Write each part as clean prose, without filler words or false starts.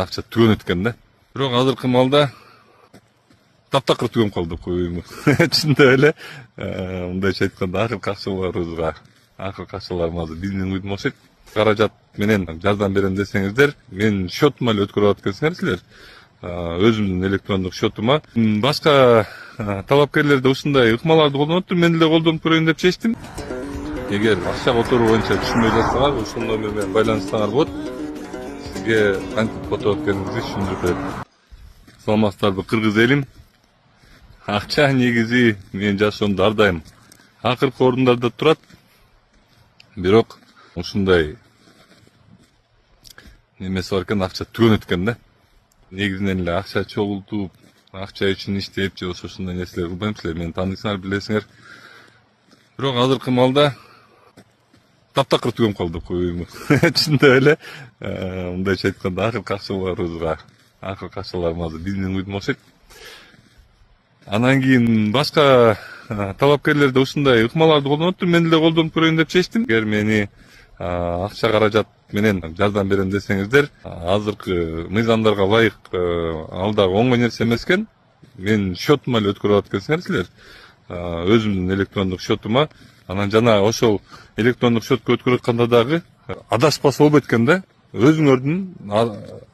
акча түгөнөт экен да. Бирок азыркы маалда таптакыр түгөнүп калды коюму. Чынында эле мындайча айтканда акыркы акчаларыбызга биздин уйдум окшойт. Каражат менен жардам берем десеңиздер, мен счетума эле өткөрүп алат экенсиңер силер. Өзүмдүн электрондук счетума. Башка талапкерлер да ушундай ыкмаларды колдонуптур, мен деле колдонуп көрөйүн деп чечтим. Эгер акча которуу боюнча түшүнбөй жатсаңар, ушул номер менен байланышсаңар болот. Сизге кантип которуп экениңизди түшүндүрүп берем. Саламатсыздарбы кыргыз элим. Акча негизи менин жашоомдо ар дайым акыркы орундарда турат. Бирок ушундай немеси бар экен, акча түгөнөт экен да. Негизинен эле акча чогултуп, акча үчүн иштеп же болбосо ушундай нерселер кылбайм. Силер мени тааныйсыңар, билесиңер. Бирок азыркы маалда таптакыр түгөнүп калды коюму. Чынында эле мындайча айтканда акыркы акчаларыбызга биздин уйдум окшойт. Анан кийин башка талапкерлер да ушундай ыкмаларды колдонуптур, мен деле колдонуп көрөйүн деп чечтим. Эгер мени акча каражат менен жардам берем десеңиздер, азыркы мыйзамдарга ылайык ал дагы оңой нерсе эмес экен. Мен счетума эле өткөрүп алат экенсиңер силер. Өзүмдүн электрондук счетума. Анан жана ошол электрондук счетко өткөрүп атканда дагы адашпаса болбойт экен да. Өзүңөрдүн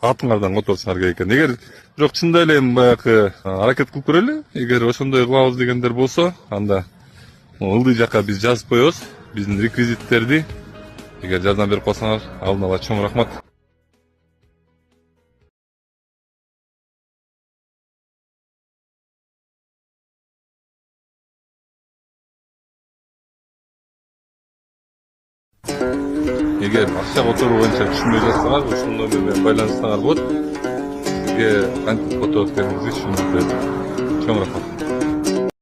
атыңардан которсоңор керек экен. Эгер бирок чынында эле баягы аракет кылып көрөлү. Эгер ошондой кылабыз дегендер болсо, анда ылдый жакка биз жазып коебуз биздин реквизиттерди. Эгер жардам берип калсаңар, алдын ала чоң рахмат. Эгер акча которуу боюнча түшүнбөй жатсаңар, ушул номер менен байланышсаңар болот. Сизге кантип которуп экениңизди түшүндүрүп берем. Чоң рахмат.